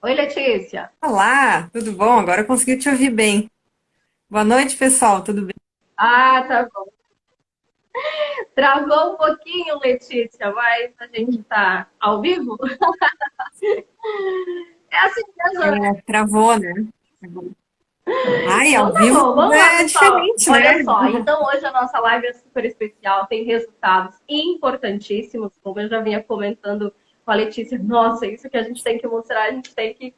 Oi, Letícia. Olá, tudo bom? Agora eu consegui te ouvir bem. Boa noite, pessoal, tudo bem? Ah, tá bom. Travou um pouquinho, Letícia, mas a gente tá ao vivo? É assim mesmo, né? Travou, né? Ai, ao Então tá vivo bom, tudo vamos lá, é pessoal. diferente, né? Olha só, então hoje a nossa live é super especial, tem resultados importantíssimos, como eu já vinha comentando com a Letícia. Nossa, isso que a gente tem que mostrar, a gente tem que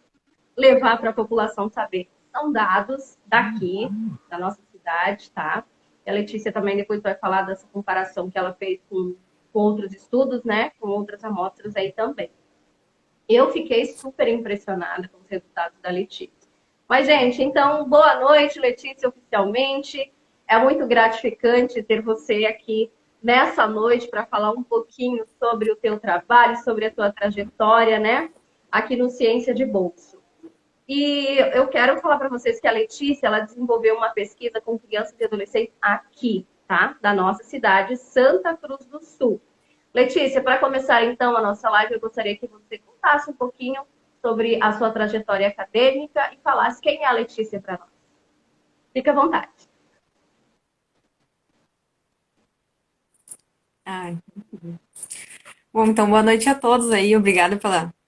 levar para a população saber. São dados daqui, da nossa cidade, tá? E a Letícia também depois vai falar dessa comparação que ela fez com outros estudos, né? Com outras amostras aí também. Eu fiquei super impressionada com os resultados da Letícia. Mas, gente, então, boa noite, Letícia, oficialmente. É muito gratificante ter você aqui nessa noite para falar um pouquinho sobre o teu trabalho, sobre a tua trajetória, né? Aqui no Ciência de Bolso. E eu quero falar para vocês que a Letícia, ela desenvolveu uma pesquisa com crianças e adolescentes aqui, tá? Da nossa cidade, Santa Cruz do Sul. Letícia, para começar então a nossa live, eu gostaria que você contasse um pouquinho sobre a sua trajetória acadêmica e falasse quem é a Letícia para nós. Fica à vontade. Ai, bom, então boa noite a todos aí, obrigada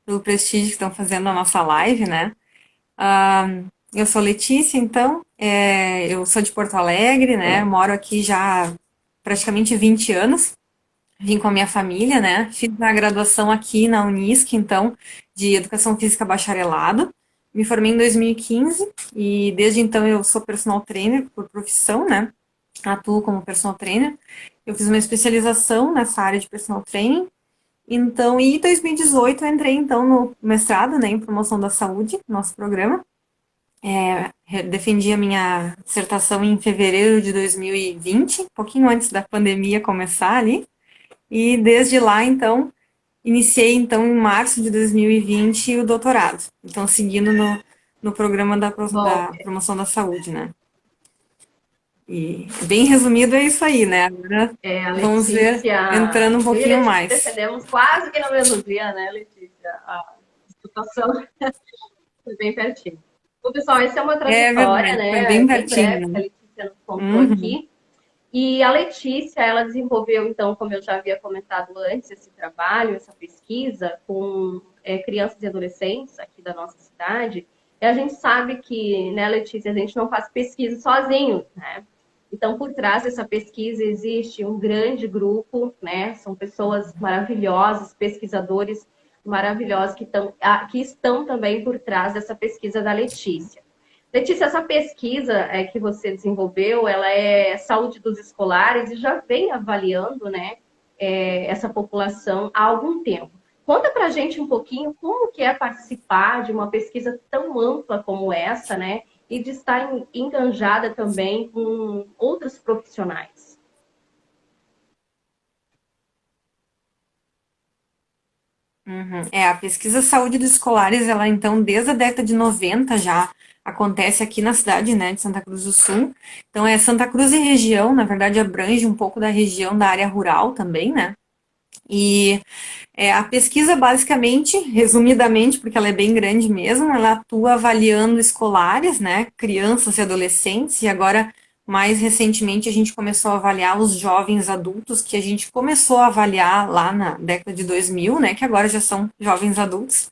pelo prestígio que estão fazendo a nossa live, né? Ah, eu sou Letícia, então, eu sou de Porto Alegre, né? Moro aqui já há praticamente 20 anos. Vim com a minha família, né? Fiz a graduação aqui na Unisc, então, de Educação Física Bacharelado. Me formei em 2015 e desde então eu sou personal trainer por profissão, né? Atuo como personal trainer. Eu fiz uma especialização nessa área de personal training. Então, em 2018 eu entrei então no mestrado, né, em promoção da saúde, nosso programa. Defendi a minha dissertação em fevereiro de 2020, um pouquinho antes da pandemia começar ali. E desde lá, então, iniciei, então, em março de 2020, o doutorado. Então, seguindo no programa Bom, da promoção da saúde, né? E, bem resumido, é isso aí, né? Agora, a vamos ver, Letícia, entrando um eu e a pouquinho Letícia mais. defendemos quase que no mesmo dia, né, Letícia? A situação foi bem pertinho. Bom, pessoal, essa é uma É trajetória, verdade, foi né, bem bem breve pertinho, que a né? Letícia nos contou Uhum, aqui. E a Letícia, ela desenvolveu, então, como eu já havia comentado antes, esse trabalho, essa pesquisa com crianças e adolescentes aqui da nossa cidade. E a gente sabe que, né, Letícia, a gente não faz pesquisa sozinho, né? Então, por trás dessa pesquisa existe um grande grupo, né? São pessoas maravilhosas, pesquisadores maravilhosos que estão também por trás dessa pesquisa da Letícia. Letícia, essa pesquisa que você desenvolveu, ela é saúde dos escolares e já vem avaliando, né, essa população há algum tempo. Conta para a gente um pouquinho como que é participar de uma pesquisa tão ampla como essa, né, e de estar enganjada também com outros profissionais. uhum. A pesquisa saúde dos escolares, ela, então, desde a década de 90 já acontece aqui na cidade, né, de Santa Cruz do Sul. Então, é Santa Cruz e região, na verdade, abrange um pouco da região da área rural também, né? E a pesquisa, basicamente, resumidamente, porque ela é bem grande mesmo, ela atua avaliando escolares, né, crianças e adolescentes, e agora, mais recentemente, a gente começou a avaliar os jovens adultos, que a gente começou a avaliar lá na década de 2000, né, que agora já são jovens adultos.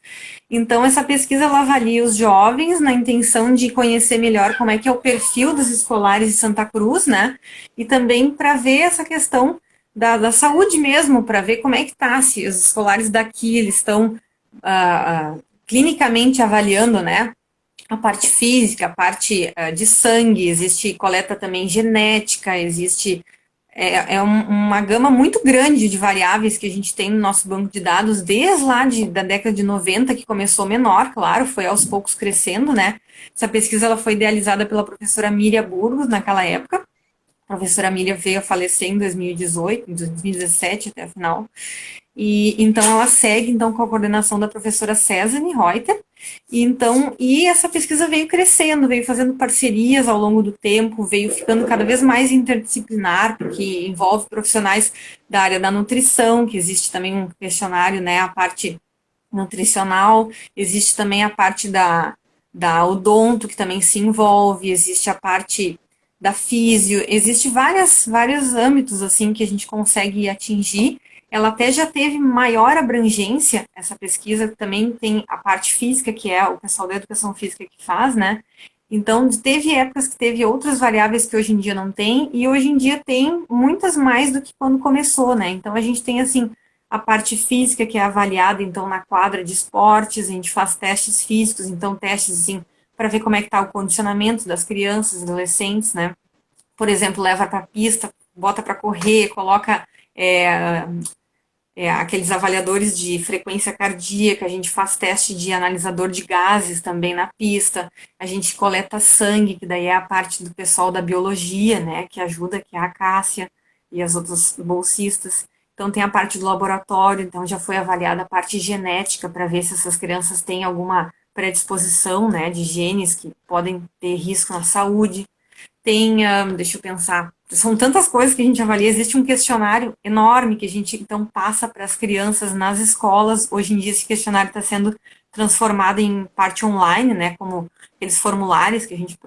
Então, essa pesquisa, ela avalia os jovens na intenção de conhecer melhor como é que é o perfil dos escolares de Santa Cruz, né, e também para ver essa questão da saúde mesmo, para ver como é que tá, se os escolares daqui, eles estão clinicamente avaliando, né, a parte física, a parte de sangue, existe coleta também genética, existe uma gama muito grande de variáveis que a gente tem no nosso banco de dados, desde lá da década de 90, que começou menor, claro, foi aos poucos crescendo, né? Essa pesquisa ela foi idealizada pela professora Miriam Burgos naquela época. A professora Miriam veio a falecer em 2018, em 2017 até a final. E então ela segue então com a coordenação da professora César Reuter. E essa pesquisa veio crescendo, veio fazendo parcerias ao longo do tempo, veio ficando cada vez mais interdisciplinar, porque envolve profissionais da área da nutrição, que existe também um questionário, né, a parte nutricional, existe também a parte da odonto, que também se envolve, existe a parte da físio, existe vários âmbitos, assim, que a gente consegue atingir. Ela até já teve maior abrangência, essa pesquisa também tem a parte física, que é o pessoal da educação física que faz, né? Então, teve épocas que teve outras variáveis que hoje em dia não tem, e hoje em dia tem muitas mais do que quando começou, né? Então, a gente tem, assim, a parte física, que é avaliada, então, na quadra de esportes, a gente faz testes físicos, então, testes, assim, para ver como é que está o condicionamento das crianças, adolescentes, né? Por exemplo, leva para a pista, bota para correr, coloca é, aqueles avaliadores de frequência cardíaca, a gente faz teste de analisador de gases também na pista, a gente coleta sangue, que daí é a parte do pessoal da biologia, né, que ajuda, que é a Cássia e as outras bolsistas. Então tem a parte do laboratório, então já foi avaliada a parte genética para ver se essas crianças têm alguma predisposição, né, de genes que podem ter risco na saúde. Tem, deixa eu pensar, são tantas coisas que a gente avalia. Existe um questionário enorme que a gente então passa para as crianças nas escolas. Hoje em dia esse questionário está sendo transformado em parte online, né, como aqueles formulários que a gente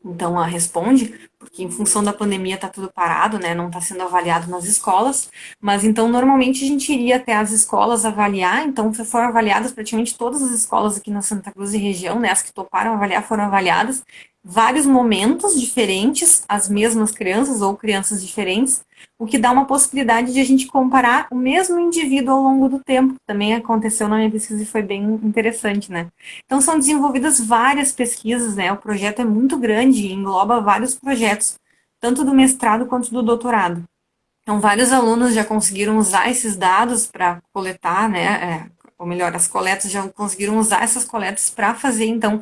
então responde, porque em função da pandemia está tudo parado, né, não está sendo avaliado nas escolas, mas então normalmente a gente iria até as escolas avaliar, então foram avaliadas praticamente todas as escolas aqui na Santa Cruz e região, né, as que toparam avaliar foram avaliadas, vários momentos diferentes, as mesmas crianças ou crianças diferentes, o que dá uma possibilidade de a gente comparar o mesmo indivíduo ao longo do tempo, que também aconteceu na minha pesquisa e foi bem interessante, né. Então, são desenvolvidas várias pesquisas, né? O projeto é muito grande e engloba vários projetos, tanto do mestrado quanto do doutorado. Então, vários alunos já conseguiram usar esses dados para coletar, né? Ou melhor, as coletas já conseguiram usar essas coletas para fazer, então,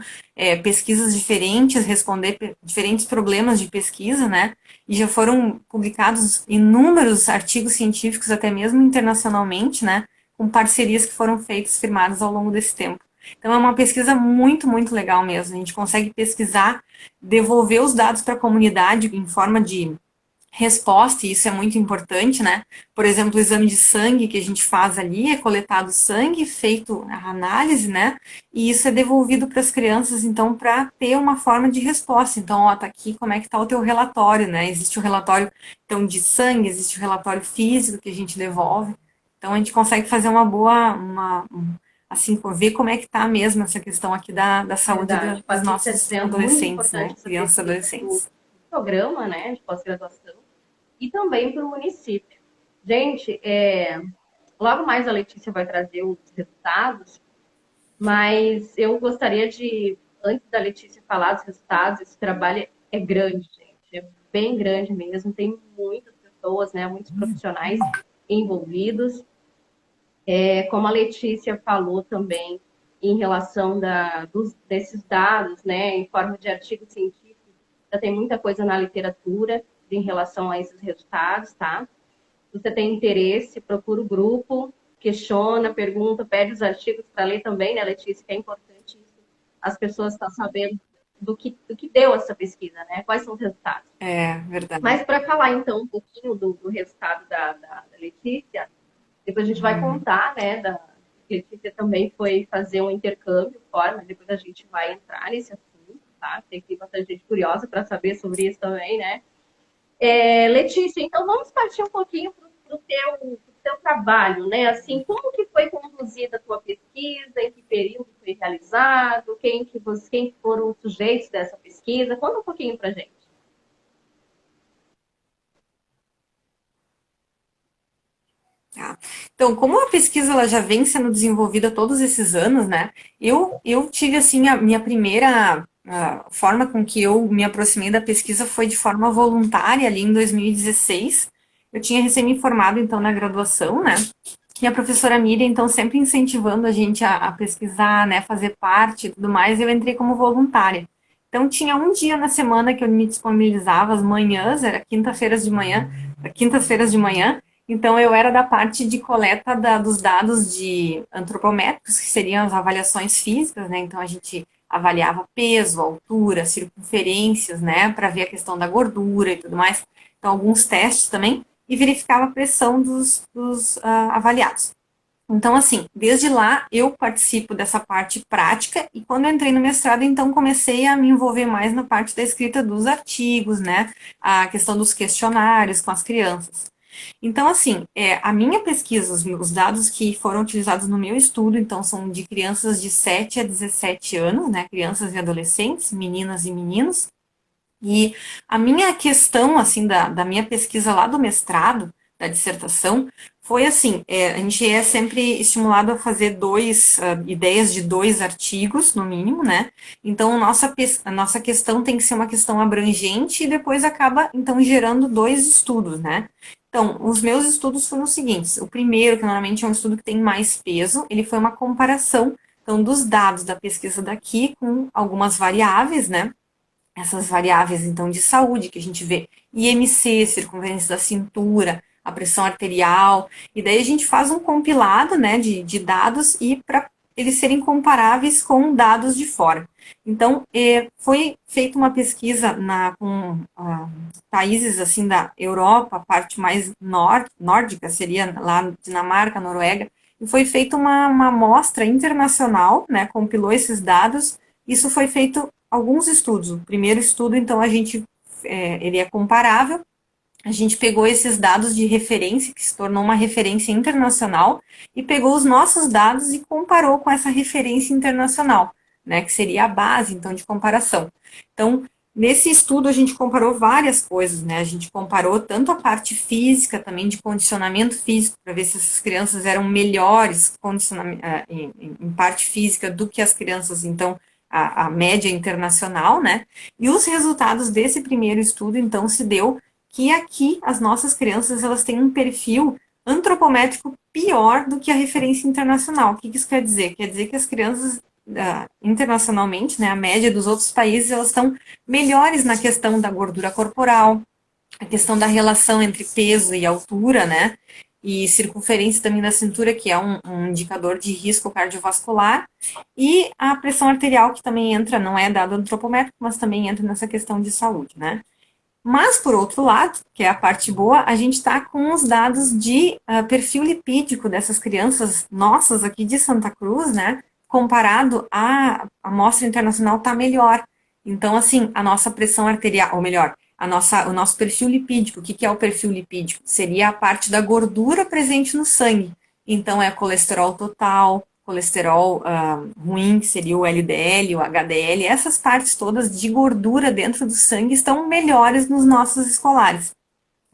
pesquisas diferentes, responder diferentes problemas de pesquisa, né? E já foram publicados inúmeros artigos científicos, até mesmo internacionalmente, né? Com parcerias que foram feitas, firmadas ao longo desse tempo. Então, é uma pesquisa muito, muito legal mesmo. A gente consegue pesquisar, devolver os dados para a comunidade em forma de resposta, e isso é muito importante, né? Por exemplo, o exame de sangue que a gente faz ali, é coletado sangue, feito a análise, né? E isso é devolvido para as crianças, então, para ter uma forma de resposta. Então, ó, tá aqui como é que tá o teu relatório, né? Existe o relatório, então, de sangue, existe o relatório físico que a gente devolve. Então, a gente consegue fazer uma boa, assim, ver como é que tá mesmo essa questão aqui da saúde Verdade. dos Patrícia nossos dizendo muito adolescentes, importante né? essa Crianças e pesquisa do adolescentes. programa, né, de pós-graduação e também para o município. Gente, logo mais a Letícia vai trazer os resultados, mas eu gostaria de, antes da Letícia falar dos resultados, esse trabalho é grande, gente, é bem grande mesmo, tem muitas pessoas, né, muitos profissionais envolvidos. Como a Letícia falou também, em relação desses dados, né, em forma de artigo científico, já tem muita coisa na literatura em relação a esses resultados, tá? Se você tem interesse, procura o grupo, questiona, pergunta, pede os artigos para ler também, né, Letícia, que é importante isso. As pessoas estão sabendo do que deu essa pesquisa, né? Quais são os resultados. É, verdade. Mas para falar, então, um pouquinho do resultado da Letícia, depois a gente vai contar, né, Letícia também foi fazer um intercâmbio fora, mas depois a gente vai entrar nesse assunto, tá? Tem que bastante gente curiosa para saber sobre isso também, né? Letícia, então vamos partir um pouquinho para o teu trabalho, né? Assim, como que foi conduzida a tua pesquisa, em que período foi realizado, quem foram os sujeitos dessa pesquisa? Conta um pouquinho para gente. Tá. Então, como a pesquisa ela já vem sendo desenvolvida todos esses anos, né? Eu tive assim a minha primeira forma com que eu me aproximei da pesquisa foi de forma voluntária ali em 2016. Eu tinha recém me formado então na graduação, né? E a professora Miriam então sempre incentivando a gente a pesquisar, né? Fazer parte e tudo mais. Eu entrei como voluntária. Então tinha um dia na semana que eu me disponibilizava as manhãs, era quintas-feiras de manhã, então, eu era da parte de coleta dos dados de antropométricos, que seriam as avaliações físicas, né? Então, a gente avaliava peso, altura, circunferências, né? Para ver a questão da gordura e tudo mais. Então, alguns testes também. E verificava a pressão dos avaliados. Então, assim, desde lá eu participo dessa parte prática e quando eu entrei no mestrado, então comecei a me envolver mais na parte da escrita dos artigos, né? A questão dos questionários com as crianças. Então, assim, a minha pesquisa, os dados que foram utilizados no meu estudo, então, são de crianças de 7 a 17 anos, né? Crianças e adolescentes, meninas e meninos. E a minha questão, assim, da minha pesquisa lá do mestrado, da dissertação, foi assim, a gente é sempre estimulado a fazer ideias de dois artigos, no mínimo, né? Então, a nossa questão tem que ser uma questão abrangente e depois acaba, então, gerando dois estudos, né? Então, os meus estudos foram os seguintes. O primeiro, que normalmente é um estudo que tem mais peso, ele foi uma comparação, então, dos dados da pesquisa daqui com algumas variáveis, né? Essas variáveis, então, de saúde, que a gente vê IMC, circunferência da cintura, a pressão arterial, e daí a gente faz um compilado, né, de dados e para eles serem comparáveis com dados de fora. Então, foi feita uma pesquisa com países, assim, da Europa, a parte mais nórdica, seria lá Dinamarca, Noruega, e foi feita uma amostra internacional, né, compilou esses dados. Isso foi feito alguns estudos. O primeiro estudo, então, ele é comparável. A gente pegou esses dados de referência, que se tornou uma referência internacional, e pegou os nossos dados e comparou com essa referência internacional, né, que seria a base, então, de comparação. Então, nesse estudo, a gente comparou várias coisas, né, a gente comparou tanto a parte física, também de condicionamento físico, para ver se essas crianças eram melhores em parte física do que as crianças, então, a média internacional, né, e os resultados desse primeiro estudo, então, se deu que aqui as nossas crianças elas têm um perfil antropométrico pior do que a referência internacional. O que isso quer dizer? Quer dizer que as crianças internacionalmente, né, a média dos outros países, elas estão melhores na questão da gordura corporal, a questão da relação entre peso e altura, né, e circunferência também da cintura, que é um indicador de risco cardiovascular, e a pressão arterial, que também entra, não é dado antropométrico, mas também entra nessa questão de saúde, né. Mas, por outro lado, que é a parte boa, a gente está com os dados de perfil lipídico dessas crianças nossas aqui de Santa Cruz, né? Comparado à amostra internacional, está melhor. Então, assim, a nossa pressão arterial, ou melhor, o nosso perfil lipídico, o que, que é o perfil lipídico? Seria a parte da gordura presente no sangue. Então, é colesterol total, colesterol ruim, que seria o LDL, o HDL, essas partes todas de gordura dentro do sangue estão melhores nos nossos escolares.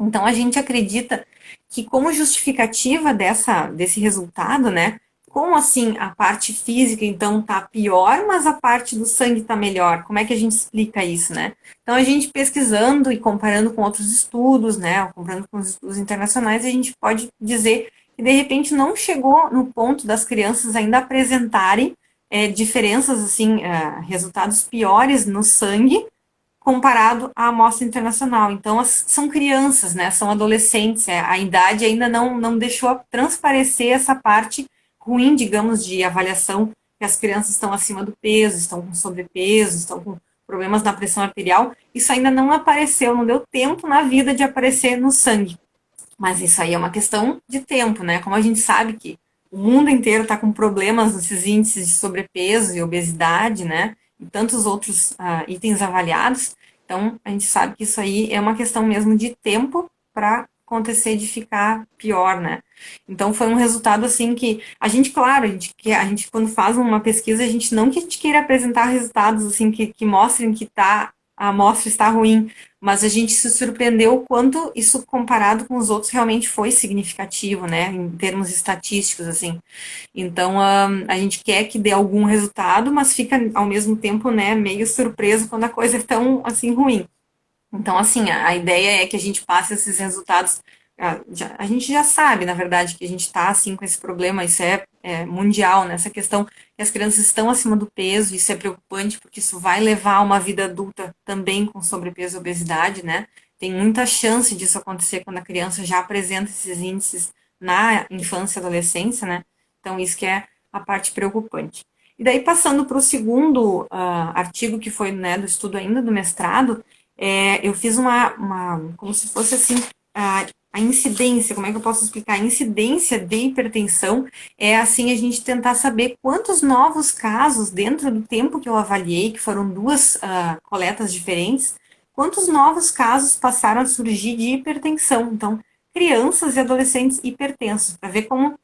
Então, a gente acredita que como justificativa desse resultado, né, como assim a parte física, então, tá pior, mas a parte do sangue tá melhor? Como é que a gente explica isso, né? Então, a gente pesquisando e comparando com outros estudos, né, comparando com os estudos internacionais, a gente pode dizer que, de repente, não chegou no ponto das crianças ainda apresentarem diferenças, assim, resultados piores no sangue, comparado à amostra internacional. Então, são crianças, né? São adolescentes. A idade ainda não deixou transparecer essa parte ruim, digamos, de avaliação, que as crianças estão acima do peso, estão com sobrepeso, estão com problemas na pressão arterial. Isso ainda não apareceu, não deu tempo na vida de aparecer no sangue. Mas isso aí é uma questão de tempo, né? Como a gente sabe que o mundo inteiro está com problemas nesses índices de sobrepeso e obesidade, né? E tantos outros itens avaliados. Então, a gente sabe que isso aí é uma questão mesmo de tempo para acontecer de ficar pior, né? Então, foi um resultado assim que a gente, claro, a gente quando faz uma pesquisa, a gente não que a gente queira apresentar resultados assim que mostrem que a amostra está ruim, mas a gente se surpreendeu o quanto isso comparado com os outros realmente foi significativo, né, em termos estatísticos, assim. Então, a gente quer que dê algum resultado, mas fica, ao mesmo tempo, né, meio surpreso quando a coisa é tão, assim, ruim. Então, assim, a ideia é que a gente passe esses resultados. A gente já sabe, na verdade, que a gente está assim com esse problema, isso é mundial, né? Essa questão que as crianças estão acima do peso, isso é preocupante, porque isso vai levar a uma vida adulta também com sobrepeso e obesidade, né? Tem muita chance disso acontecer quando a criança já apresenta esses índices na infância e adolescência, né? Então, isso que é a parte preocupante. E daí, passando para o segundo artigo, que foi, né, do estudo ainda do mestrado, eu fiz como se fosse assim, a a incidência, como é que eu posso explicar? A incidência de hipertensão é assim a gente tentar saber quantos novos casos, dentro do tempo que eu avaliei, que foram duas coletas diferentes, quantos novos casos passaram a surgir de hipertensão. Então, crianças e adolescentes hipertensos, para ver como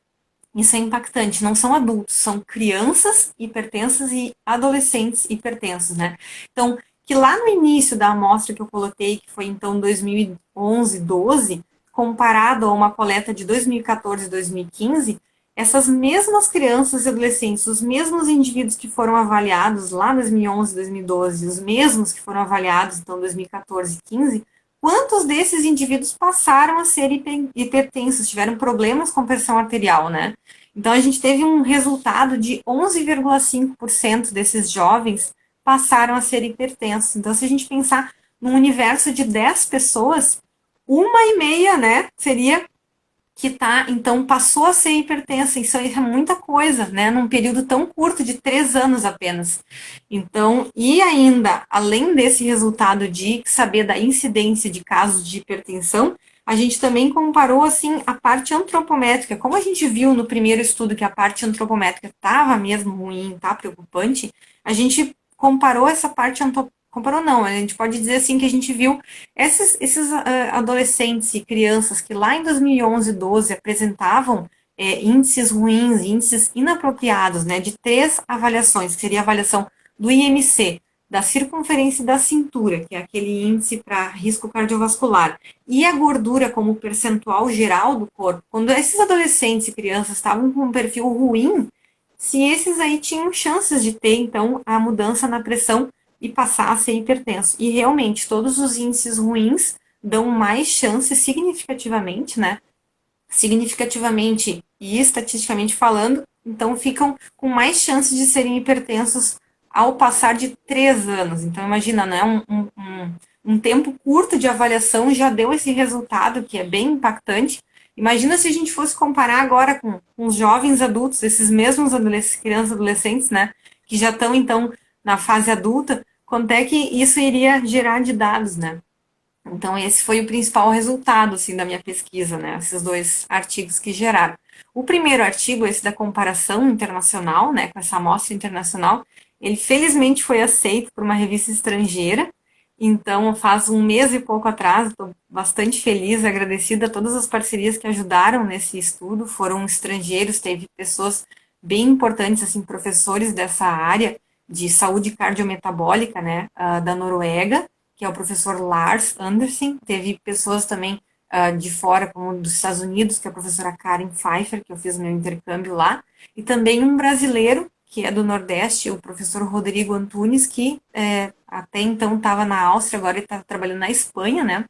isso é impactante. Não são adultos, são crianças hipertensas e adolescentes hipertensos, né? Então, que lá no início da amostra que eu coloquei, que foi então 2011, 12, comparado a uma coleta de 2014 e 2015, essas mesmas crianças e adolescentes, os mesmos indivíduos que foram avaliados lá em 2011, 2012, os mesmos que foram avaliados então 2014 e 15, quantos desses indivíduos passaram a ser hipertensos, tiveram problemas com pressão arterial, né? Então, a gente teve um resultado de 11,5% desses jovens passaram a ser hipertensos. Então, se a gente pensar num universo de 10 pessoas, uma e meia, né, seria que tá, então passou a ser hipertensa. Isso aí é muita coisa, né, num período tão curto de 3 anos apenas. Então, e ainda, além desse resultado de saber da incidência de casos de hipertensão, a gente também comparou, assim, a parte antropométrica. Como a gente viu no primeiro estudo que a parte antropométrica estava mesmo ruim, tá preocupante, a gente comparou essa parte comparou não, a gente pode dizer assim que a gente viu esses adolescentes e crianças que lá em 2011 e 12 apresentavam índices ruins, índices inapropriados, né, de 3 avaliações, que seria a avaliação do IMC, da circunferência da cintura, que é aquele índice para risco cardiovascular, e a gordura como percentual geral do corpo. Quando esses adolescentes e crianças estavam com um perfil ruim, se esses aí tinham chances de ter, então, a mudança na pressão e passar a ser hipertenso. E realmente, todos os índices ruins dão mais chances significativamente, né? Significativamente e estatisticamente falando, então ficam com mais chances de serem hipertensos ao passar de 3 anos. Então, imagina, né? Um tempo curto de avaliação já deu esse resultado que é bem impactante. Imagina se a gente fosse comparar agora com os jovens adultos, esses mesmos crianças e adolescentes, né? Que já estão, então, na fase adulta, quanto é que isso iria gerar de dados, né? Então, esse foi o principal resultado, assim, da minha pesquisa, né? Esses 2 artigos que geraram. O primeiro artigo, esse da comparação internacional, né, com essa amostra internacional, ele felizmente foi aceito por uma revista estrangeira. Então, faz 1 mês e pouco atrás, estou bastante feliz, agradecida a todas as parcerias que ajudaram nesse estudo. Foram estrangeiros, teve pessoas bem importantes, assim, professores dessa área de saúde cardiometabólica, né, da Noruega, que é o professor Lars Andersen. Teve pessoas também de fora, como dos Estados Unidos, que é a professora Karen Pfeiffer, que eu fiz meu intercâmbio lá, e também um brasileiro, que é do Nordeste, o professor Rodrigo Antunes, que até então estava na Áustria, agora ele está trabalhando na Espanha, né?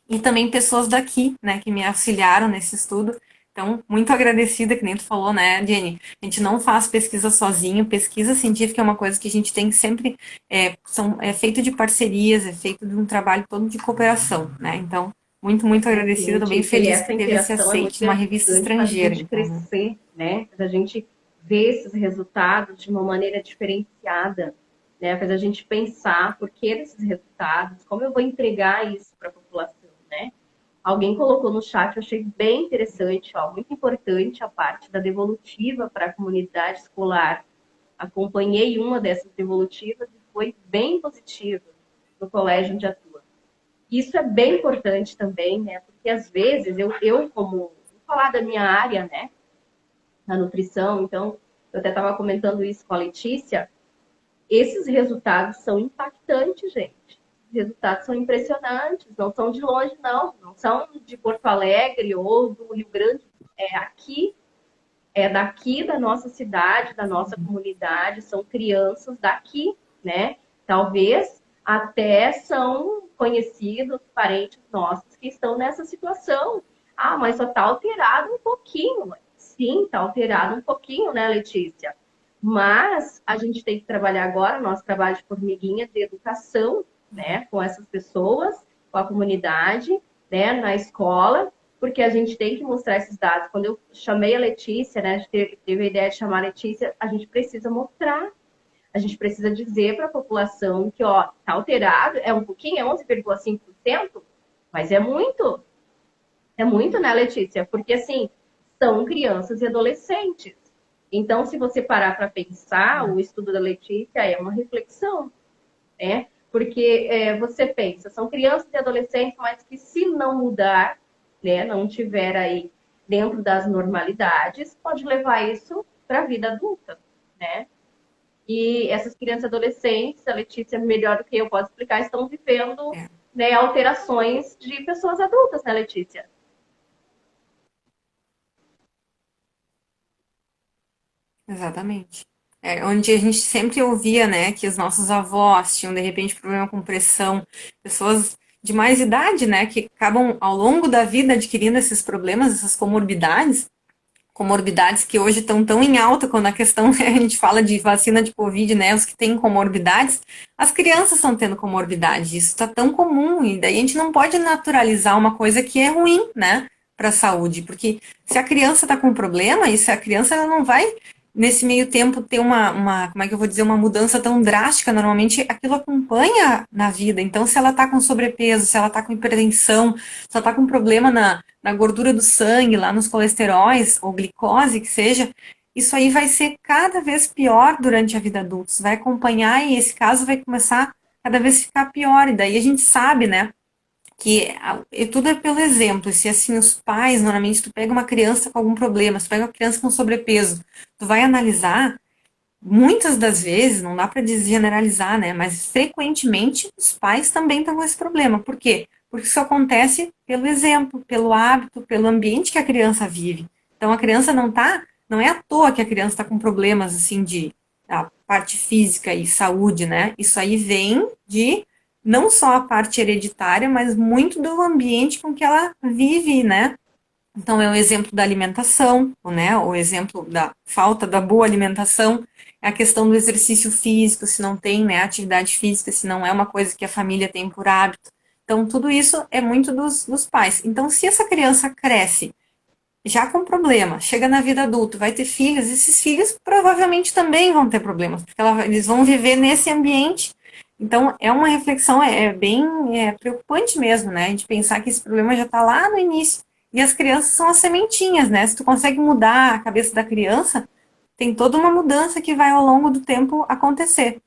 E também pessoas daqui, né, que me auxiliaram nesse estudo. Então, muito agradecida, que nem tu falou, né, Jenny? A gente não faz pesquisa sozinho, pesquisa científica é uma coisa que a gente tem que sempre, é feito de parcerias, é feito de um trabalho todo de cooperação, né? Então, muito agradecida, Sim, estou bem Letícia, e feliz que essa teve esse interação é muito aceite de uma revista gratificante, faz a estrangeira, gente então, né? crescer, né? Faz a gente ver esses resultados de uma maneira diferenciada, né? Faz a gente pensar por que desses resultados, como eu vou entregar isso para a população, né? Alguém colocou no chat, eu achei bem interessante, ó, muito importante a parte da devolutiva para a comunidade escolar. Acompanhei uma dessas devolutivas e foi bem positiva no colégio onde atua. Isso é bem importante também, né? Porque às vezes eu como vou falar da minha área, né? Na nutrição, então eu até estava comentando isso com a Letícia. Esses resultados são impactantes, gente. Os resultados são impressionantes, não são de longe, não. Não são de Porto Alegre ou do Rio Grande. É aqui, é daqui da nossa cidade, da nossa comunidade, são crianças daqui, né? Talvez até são conhecidos, parentes nossos que estão nessa situação. Ah, mas só está alterado um pouquinho. Sim, está alterado um pouquinho, né, Letícia? Mas a gente tem que trabalhar agora, nosso trabalho de formiguinha de educação, né, com essas pessoas, com a comunidade, né, na escola, porque a gente tem que mostrar esses dados. Quando eu chamei a Letícia, né, a gente teve a ideia de chamar a Letícia, a gente precisa mostrar, a gente precisa dizer para a população que, ó, tá alterado, é um pouquinho, é 11,5%, mas é muito. É muito, né, Letícia? Porque, assim, são crianças e adolescentes. Então, se você parar para pensar, o estudo da Letícia é uma reflexão, né? Porque você pensa, são crianças e adolescentes, mas que se não mudar, né, não tiver aí dentro das normalidades, pode levar isso para a vida adulta, né? E essas crianças e adolescentes, a Letícia, melhor do que eu posso explicar, estão vivendo, É, né, alterações de pessoas adultas, né, Letícia? exatamente. É, onde a gente sempre ouvia, né, que os nossos avós tinham, de repente, problema com pressão, pessoas de mais idade, né, que acabam, ao longo da vida, adquirindo esses problemas, essas comorbidades que hoje estão tão em alta quando a questão a gente fala de vacina de Covid, né? Os que têm comorbidades, as crianças estão tendo comorbidade. Isso está tão comum e daí a gente não pode naturalizar uma coisa que é ruim, né? Para a saúde, porque se a criança está com problema, e se a criança ela não vai nesse meio tempo ter como é que eu vou dizer, uma mudança tão drástica, normalmente aquilo acompanha na vida. Então, se ela está com sobrepeso, se ela está com hipertensão, se ela está com problema na gordura do sangue, lá nos colesteróis, ou glicose, que seja, isso aí vai ser cada vez pior durante a vida adulta. Você vai acompanhar e esse caso vai começar cada vez ficar pior. E daí a gente sabe, né, que e tudo é pelo exemplo. Se assim os pais, normalmente tu pega uma criança com algum problema, tu pega uma criança com sobrepeso, tu vai analisar, muitas das vezes, não dá para generalizar, né? Mas frequentemente os pais também estão com esse problema. Por quê? Porque isso acontece pelo exemplo, pelo hábito, pelo ambiente que a criança vive. Então a criança não é à toa que a criança está com problemas assim de a parte física e saúde, né? Isso aí vem de não só a parte hereditária, mas muito do ambiente com que ela vive, né? Então, é o exemplo da alimentação, né? O exemplo da falta da boa alimentação, é a questão do exercício físico, se não tem, né, atividade física, se não é uma coisa que a família tem por hábito. Então, tudo isso é muito dos pais. Então, se essa criança cresce já com problema, chega na vida adulta, vai ter filhos, esses filhos provavelmente também vão ter problemas, porque eles vão viver nesse ambiente. Então, é uma reflexão, é bem preocupante mesmo, né? A gente pensar que esse problema já está lá no início. E as crianças são as sementinhas, né? Se tu consegue mudar a cabeça da criança, tem toda uma mudança que vai ao longo do tempo acontecer.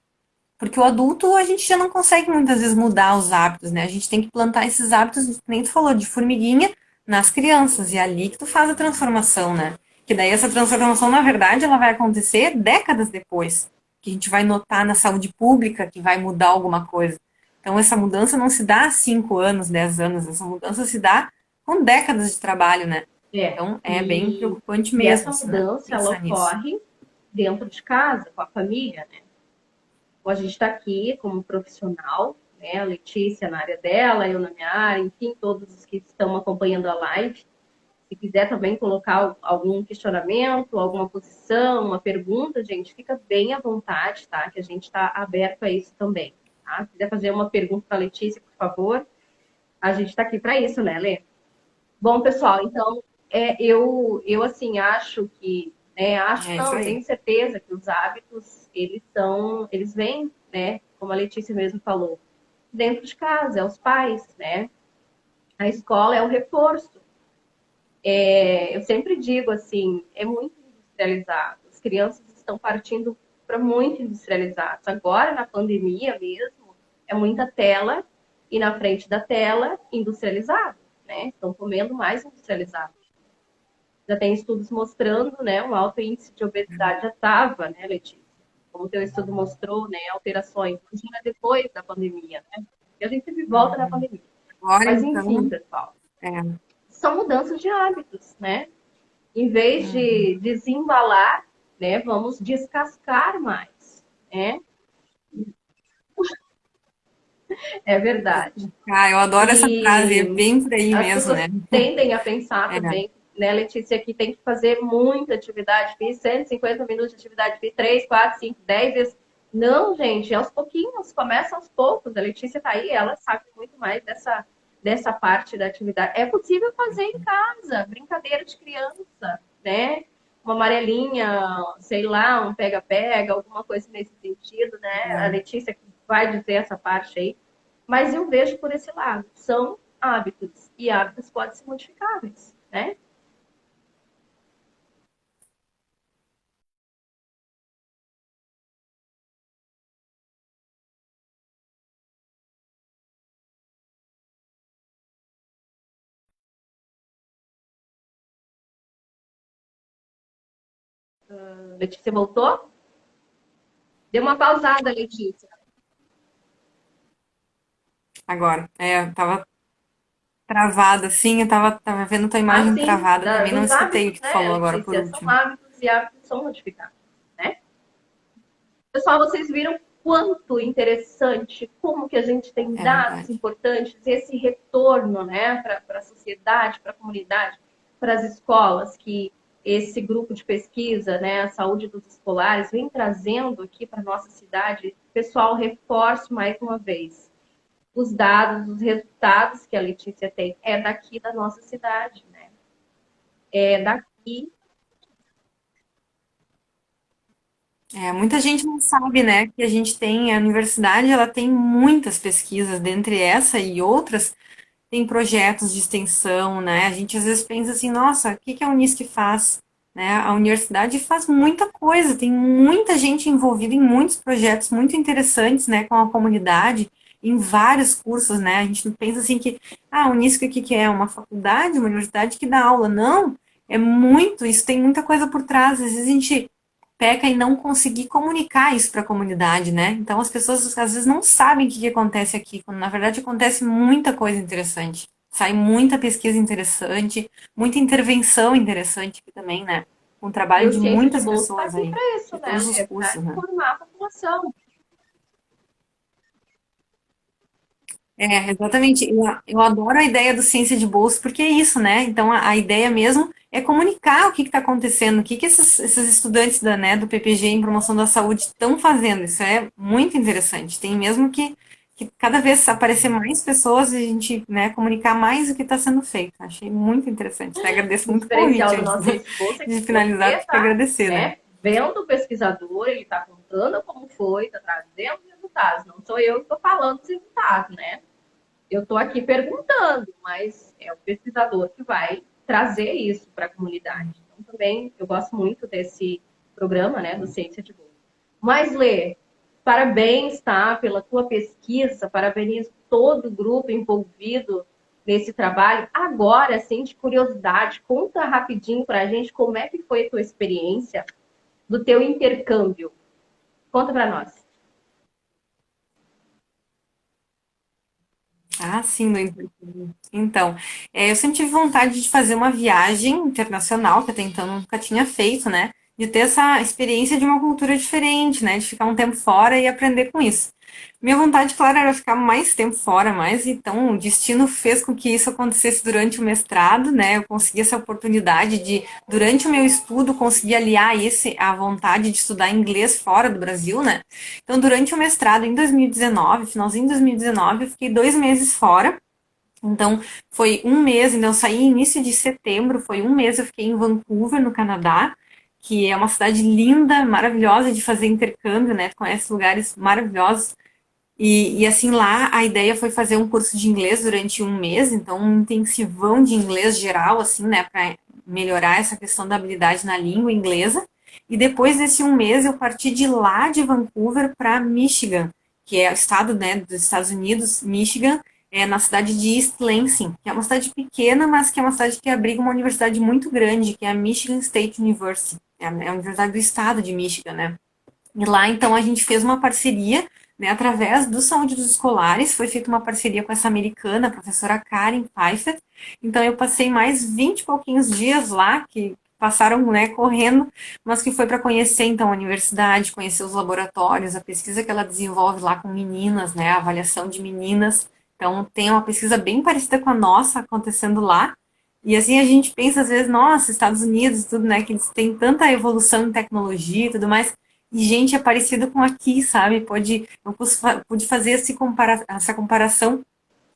Porque o adulto, a gente já não consegue muitas vezes mudar os hábitos, né? A gente tem que plantar esses hábitos, que nem tu falou, de formiguinha nas crianças. E é ali que tu faz a transformação, né? Que daí essa transformação, na verdade, ela vai acontecer décadas depois. Que a gente vai notar na saúde pública que vai mudar alguma coisa. Então, essa mudança não se dá há 5 anos, 10 anos. Essa mudança se dá com décadas de trabalho, né? É. Então, é bem preocupante E mesmo, essa assim, né? mudança, ela Pensar nisso. ocorre dentro de casa, com a família, né? A gente está aqui como profissional, né? A Letícia na área dela, eu na minha área, enfim, todos os que estão acompanhando a live. Se quiser também colocar algum questionamento, alguma posição, uma pergunta, gente, fica bem à vontade, tá? Que a gente está aberto a isso também. Tá? Se quiser fazer uma pergunta para a Letícia, por favor, a gente está aqui para isso, né, Lê? Bom, pessoal, então, eu assim, acho que, né, acho É isso não, aí. tenho certeza que os hábitos, eles vêm, né, como a Letícia mesmo falou, dentro de casa, é os pais, né? A escola é o reforço. Eu sempre digo assim, é muito industrializado. As crianças estão partindo para muito industrializados. Agora, na pandemia mesmo, é muita tela e na frente da tela, industrializado, né? Estão comendo mais industrializado. Já tem estudos mostrando, né, um alto índice de obesidade já estava, né, Letícia? Como o teu estudo mostrou, né, alterações. Imagina depois da pandemia, né? E a gente sempre volta na Uhum. pandemia. Agora, Mas enfim, então, pessoal, é. são mudanças de hábitos, né? Em vez Uhum. de desembalar, né, vamos descascar mais, né? É verdade. Ah, eu adoro essa frase, é E bem por aí as mesmo, né? pessoas tendem a pensar É, também, né, Letícia, que tem que fazer muita atividade física, 150 minutos de atividade física, 3, 4, 5, 10 vezes. Não, gente, aos pouquinhos, começa aos poucos. A Letícia está aí, ela sabe muito mais dessa parte da atividade. É possível fazer em casa, brincadeira de criança, né? Uma amarelinha, sei lá, um pega-pega, alguma coisa nesse sentido, né? A é. Letícia vai dizer essa parte aí. Mas eu vejo por esse lado, são hábitos. e hábitos podem ser modificáveis, né? Letícia voltou? Deu uma pausada, Letícia. Agora, eu tava travada, assim, eu tava vendo tua Ah, imagem sim, travada também, não dos escutei o hábitos, que tu né, falou agora por Letícia? São último. hábitos e hábitos são modificáveis, né? Pessoal, vocês viram quanto interessante, como que a gente tem É dados verdade. importantes, esse retorno, né, para a sociedade, para a comunidade, para as escolas, que esse grupo de pesquisa, né, a saúde dos escolares, vem trazendo aqui para a nossa cidade. Pessoal, reforço mais uma vez. Os dados, os resultados que a Letícia tem é daqui da nossa cidade, né? É daqui. Muita gente não sabe, né, que a gente tem, a universidade, ela tem muitas pesquisas, dentre essa e outras, tem projetos de extensão, né, a gente às vezes pensa assim, nossa, o que que a Unisc faz? Né, a universidade faz muita coisa, tem muita gente envolvida em muitos projetos muito interessantes, né, com a comunidade, em vários cursos, né, a gente não pensa assim que, a Unisc o que que é? Uma faculdade, uma universidade que dá aula, não, é muito, isso tem muita coisa por trás, às vezes a gente peca em não conseguir comunicar isso para a comunidade, né? Então as pessoas às vezes não sabem o que acontece aqui, quando na verdade acontece muita coisa interessante. Sai muita pesquisa interessante, muita intervenção interessante aqui também, né? Com o E trabalho o de Ciência de muitas Bolsa está pessoas aqui aí, para isso, de né? todos os É para cursos, né? informar a população. Exatamente. Eu adoro a ideia do ciência de bolsa, porque é isso, né? Então, a ideia mesmo é comunicar o que está acontecendo, o que, que esses estudantes né, do PPG em promoção da saúde estão fazendo. Isso é muito interessante. Tem mesmo que cada vez aparecer mais pessoas e a gente, né, comunicar mais o que está sendo feito. Achei muito interessante. Né? Agradeço O muito o diferencial convite do antes nosso Ciência de Bolsa é que de finalizar, você tem que tá, agradecer, né? né, vendo o pesquisador, ele está contando como foi, está trazendo os resultados. Não sou eu que estou falando os resultados, né? Eu estou aqui perguntando, mas é o pesquisador que vai trazer isso para a comunidade. Então, também, eu gosto muito desse programa, né, do Ciência de Bolsa. Mas, Lê, parabéns, tá, pela tua pesquisa, parabenizo todo o grupo envolvido nesse trabalho. Agora, assim, de curiosidade, conta rapidinho para a gente como é que foi a tua experiência do teu intercâmbio. Conta para nós. Ah, sim, no então, eu sempre tive vontade de fazer uma viagem internacional, que até então eu nunca tinha feito, né? De ter essa experiência de uma cultura diferente, né? De ficar um tempo fora e aprender com isso. Minha vontade, claro, era ficar mais tempo fora, mas então o destino fez com que isso acontecesse durante o mestrado, né? Eu consegui essa oportunidade de, durante o meu estudo, conseguir aliar esse à vontade de estudar inglês fora do Brasil, né? Então, durante o mestrado, em 2019, finalzinho de 2019, eu fiquei 2 meses fora. Então, foi um mês, então eu saí início de setembro, foi um mês eu fiquei em Vancouver, no Canadá, que é uma cidade linda, maravilhosa de fazer intercâmbio, né? Tu conhece lugares maravilhosos. E assim, lá a ideia foi fazer um curso de inglês durante um mês, então um intensivão de inglês geral, assim, né, para melhorar essa questão da habilidade na língua inglesa. E depois desse um mês, eu parti de lá de Vancouver para Michigan, que é o estado, né, dos Estados Unidos, Michigan, na cidade de East Lansing, que é uma cidade pequena, mas que é uma cidade que abriga uma universidade muito grande, que é a Michigan State University, é a universidade do estado de Michigan, né. E lá, então, a gente fez uma parceria, né, através do Saúde dos Escolares, foi feita uma parceria com essa americana, a professora Karen Pfeiffer. Então, eu passei mais 20 e pouquinhos dias lá, que passaram, né, correndo, mas que foi para conhecer, então, a universidade, conhecer os laboratórios, a pesquisa que ela desenvolve lá com meninas, né, a avaliação de meninas. Então, tem uma pesquisa bem parecida com a nossa acontecendo lá. E assim a gente pensa às vezes, nossa, Estados Unidos, tudo, né, que eles têm tanta evolução em tecnologia e tudo mais, e gente é parecido com aqui, sabe? Pude fazer essa comparação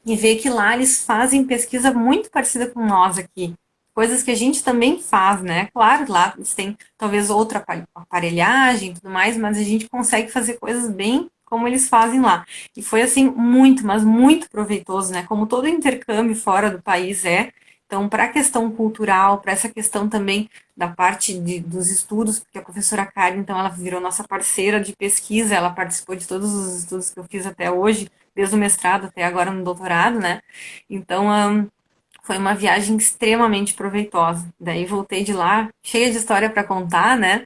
e ver que lá eles fazem pesquisa muito parecida com nós aqui. Coisas que a gente também faz, né? Claro, lá eles têm talvez outra aparelhagem e tudo mais, mas a gente consegue fazer coisas bem como eles fazem lá. E foi, assim, muito, mas muito proveitoso, né? Como todo intercâmbio fora do país é. Então, para a questão cultural, para essa questão também da parte dos estudos, porque a professora Karen, então, ela virou nossa parceira de pesquisa, ela participou de todos os estudos que eu fiz até hoje, desde o mestrado até agora no doutorado, né? Então, foi uma viagem extremamente proveitosa. Daí voltei de lá, cheia de história para contar, né?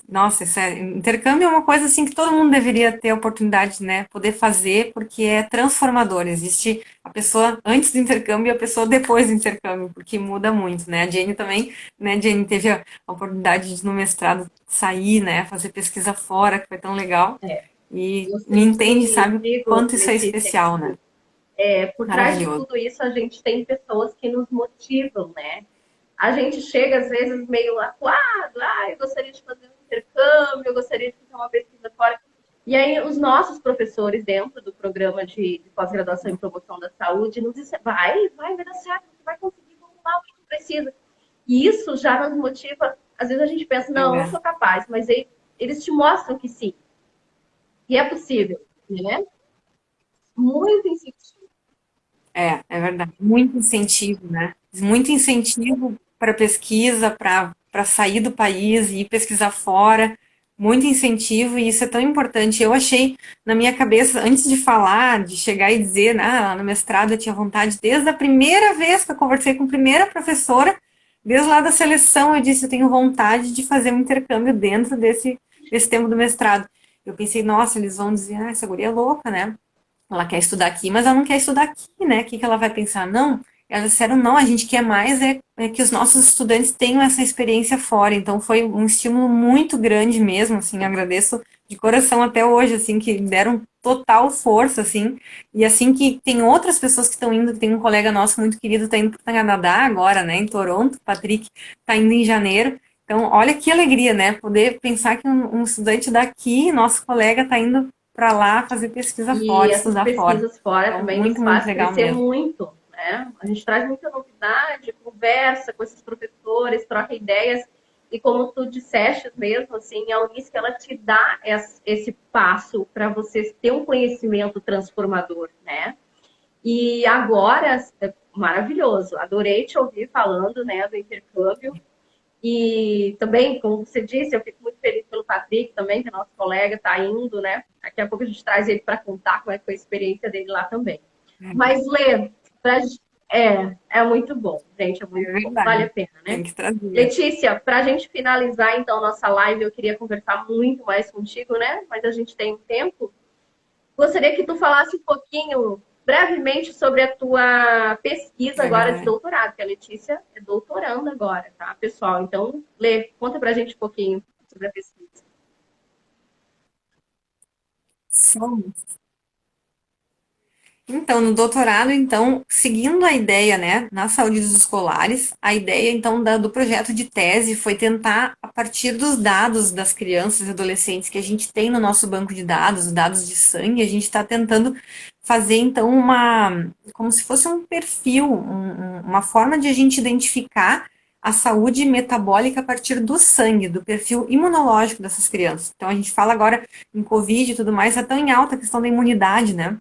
Nossa, intercâmbio é uma coisa assim que todo mundo deveria ter a oportunidade, né? Poder fazer, porque é transformador. Existe a pessoa antes do intercâmbio e a pessoa depois do intercâmbio, porque muda muito, né? A Jenny também, né, Jenny, teve a oportunidade de no mestrado sair, né? Fazer pesquisa fora, que foi tão legal. É, E eu me entende, sempre sabe, digo, quanto isso é Letícia, especial, né? por trás de Maravilhoso. tudo isso, a gente tem pessoas que nos motivam, né? A gente chega, às vezes, meio acuado, eu gostaria de fazer um intercâmbio, eu gostaria de fazer uma pesquisa fora. E aí, os nossos professores, dentro do programa de pós-graduação em promoção da saúde, nos dizem, vai dar certo, você vai conseguir, vamos lá, o que tu precisa. E isso já nos motiva, às vezes a gente pensa, não, eu não É. sou capaz, mas aí, eles te mostram que sim, que é possível, né? Muito incentivo. É verdade. Muito incentivo, né? Muito incentivo para pesquisa, para sair do país e ir pesquisar fora. Muito incentivo, e isso é tão importante. Eu achei na minha cabeça, antes de falar, de chegar e dizer, lá no mestrado eu tinha vontade, desde a primeira vez que eu conversei com a primeira professora, desde lá da seleção, eu disse, eu tenho vontade de fazer um intercâmbio dentro desse tempo do mestrado. Eu pensei, nossa, eles vão dizer, essa guria é louca, né? Ela quer estudar aqui, mas ela não quer estudar aqui, né? O que que ela vai pensar? Não, elas disseram, não, a gente quer mais é que os nossos estudantes tenham essa experiência fora. Então foi um estímulo muito grande mesmo, assim, agradeço de coração até hoje, assim, que deram total força, assim, e assim que tem outras pessoas que estão indo, que tem um colega nosso muito querido, está indo para o Canadá agora, né, em Toronto, Patrick, está indo em janeiro. Então, olha que alegria, né? Poder pensar que um estudante daqui, nosso colega, está indo para lá fazer pesquisa E fora, essas estudar fora. pesquisas fora Então, também nos muito, muito faz legal crescer mesmo. muito, né? A gente traz muita novidade, conversa com esses professores, troca ideias. E como tu disseste mesmo, assim, a Unisc, ela te dá esse passo para você ter um conhecimento transformador, né? E agora, é maravilhoso. Adorei te ouvir falando, né, do intercâmbio. E também, como você disse, eu fico muito feliz pelo Patrick também, que é nosso colega, está indo, né? Daqui a pouco a gente traz ele para contar como é que foi a experiência dele lá também. Mas, Lê, pra... é muito bom, gente, é É muito bom. Vale verdade. a pena, Tem né? que trazer. Letícia, para a gente finalizar, então, nossa live, eu queria conversar muito mais contigo, né? Mas a gente tem um tempo. Gostaria que tu falasse um pouquinho, brevemente, sobre a tua pesquisa É agora de verdade. doutorado, que a Letícia é doutoranda agora, tá, pessoal? Então, Lê, conta pra gente um pouquinho sobre a pesquisa. Somos. Então, no doutorado, então, seguindo a ideia, né, na saúde dos escolares, a ideia, então, do projeto de tese foi tentar, a partir dos dados das crianças e adolescentes que a gente tem no nosso banco de dados, dados de sangue, a gente está tentando fazer, então, como se fosse um perfil, uma forma de a gente identificar a saúde metabólica a partir do sangue, do perfil imunológico dessas crianças. Então, a gente fala agora em Covid e tudo mais, é tão em alta a questão da imunidade, né?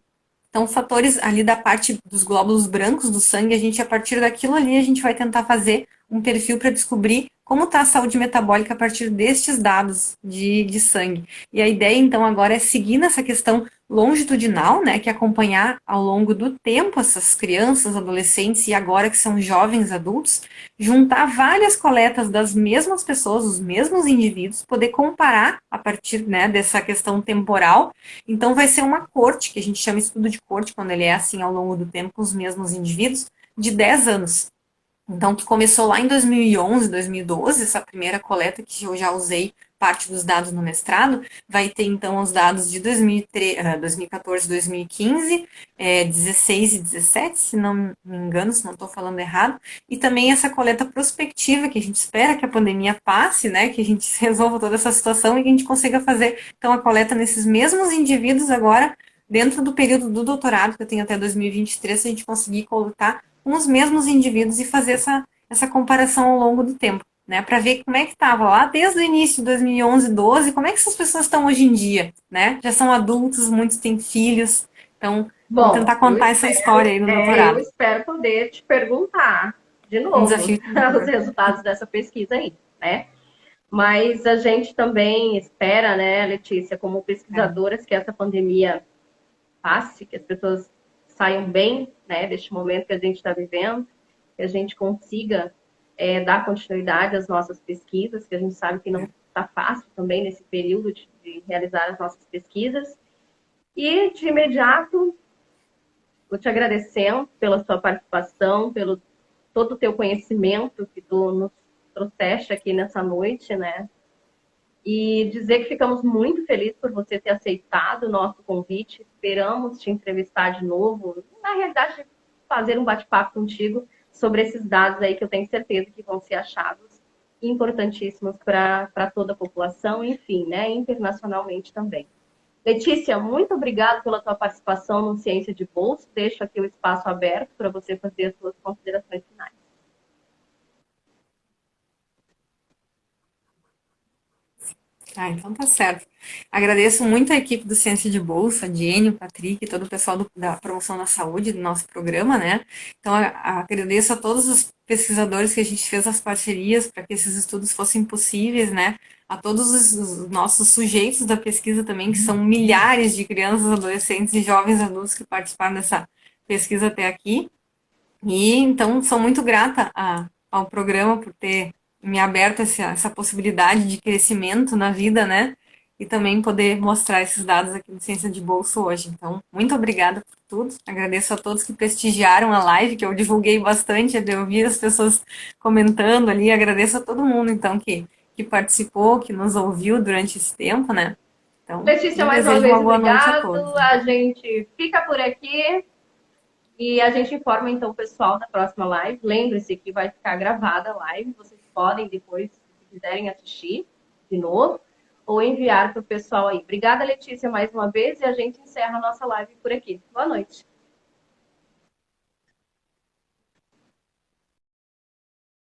Então, fatores ali da parte dos glóbulos brancos do sangue, a partir daquilo ali, a gente vai tentar fazer um perfil para descobrir como está a saúde metabólica a partir destes dados de sangue. E a ideia, então, agora é seguir nessa questão longitudinal, né, que é acompanhar ao longo do tempo essas crianças, adolescentes e agora que são jovens adultos, juntar várias coletas das mesmas pessoas, os mesmos indivíduos, poder comparar a partir, né, dessa questão temporal. Então, vai ser uma corte, que a gente chama estudo de corte, quando ele é assim ao longo do tempo com os mesmos indivíduos, de 10 anos. Então, que começou lá em 2011, 2012, essa primeira coleta que eu já usei parte dos dados no mestrado, vai ter então os dados de 2014, 2015, 16 e 17, se não me engano, se não estou falando errado, e também essa coleta prospectiva, que a gente espera que a pandemia passe, né, que a gente resolva toda essa situação e que a gente consiga fazer então a coleta nesses mesmos indivíduos agora, dentro do período do doutorado, que eu tenho até 2023, se a gente conseguir coletar com os mesmos indivíduos e fazer essa comparação ao longo do tempo. né, para ver como é que estava lá desde o início de 2011, 12, como é que essas pessoas estão hoje em dia, né? Já são adultos, muitos têm filhos, então vamos Bom, tentar contar essa história aí no eu doutorado. espero poder te perguntar de Um novo desafio os resultados dessa pesquisa aí, né? Mas a gente também espera, né, Letícia, como pesquisadoras, que essa pandemia passe, que as pessoas saiam bem, né, deste momento que a gente está vivendo, que a gente consiga dar continuidade às nossas pesquisas, que a gente sabe que não está fácil também nesse período de realizar as nossas pesquisas. E, de imediato, vou te agradecendo pela sua participação, pelo todo o teu conhecimento que tu nos trouxeste aqui nessa noite, né? E dizer que ficamos muito felizes por você ter aceitado o nosso convite. Esperamos te entrevistar de novo. Na realidade, fazer um bate-papo contigo sobre esses dados aí que eu tenho certeza que vão ser achados importantíssimos para toda a população, enfim, né? Internacionalmente também. Letícia, muito obrigada pela tua participação no Ciência de Bolso. Deixo aqui o espaço aberto para você fazer as suas considerações finais. Ah, então tá certo. Agradeço muito a equipe do Ciência de Bolsa, a Jenny, o Patrick e todo o pessoal da Promoção da Saúde do nosso programa, né? Então, agradeço a todos os pesquisadores que a gente fez as parcerias para que esses estudos fossem possíveis, né? A todos os nossos sujeitos da pesquisa também, que são milhares de crianças, adolescentes e jovens adultos que participaram dessa pesquisa até aqui. E então sou muito grata ao programa por ter me aberto essa possibilidade de crescimento na vida, né? E também poder mostrar esses dados aqui no Ciência de Bolso hoje. Então, muito obrigada por tudo. Agradeço a todos que prestigiaram a live, que eu divulguei bastante, eu vi as pessoas comentando ali. Agradeço a todo mundo, então, que participou, que nos ouviu durante esse tempo, né? Então, Letícia, eu mais uma desejo uma vez, boa noite a obrigado. todos. A gente fica por aqui e a gente informa então o pessoal da próxima live. Lembre-se que vai ficar gravada a live. Vocês podem depois, se quiserem assistir de novo, ou enviar para o pessoal aí. Obrigada, Letícia, mais uma vez, e a gente encerra a nossa live por aqui. Boa noite.